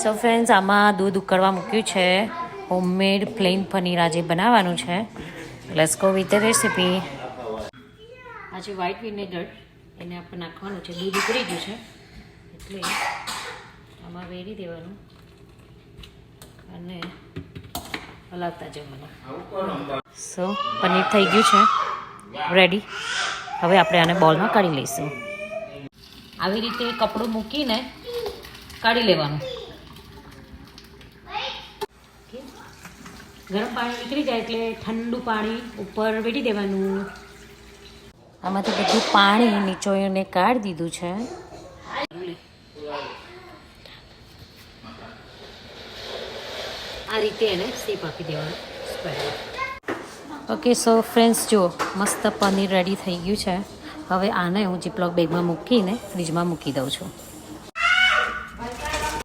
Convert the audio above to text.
So friends, આમાં દૂધ ઉકળવા મૂક્યું છે. હોમમેડ પ્લેન પનીર આજે બનાવવાનું છે. Let's go with the recipe. આજે વ્હાઈટ વિનેગર એને આપણે નાખવાનું છે. દૂધ ઉકળી ગયું છે એટલે આમાં વેરી દેવાનું અને હલાવતા જવાનું. સો પનીર થઈ ગયું છે રેડી. હવે આપણે આને બોલમાં કાઢી લઈશું. આવી રીતે કપડું મૂકીને કાઢી લેવાનું. ગરમ પાણી નીકળી જાય એટલે ઠંડુ પાણી ઉપર વેડી દેવાનું. આમાંથી બધું પાણી નીચોઈને કાઢી દીધું છે. આ રીતે એને શેપ આપી દેવાનું. ઓકે, સો ફ્રેન્ડ્સ, જુઓ મસ્ત પનીર રેડી થઈ ગયું છે. હવે આને હું જીપલોક બેગમાં મૂકીને ફ્રીજમાં મૂકી દઉં છું.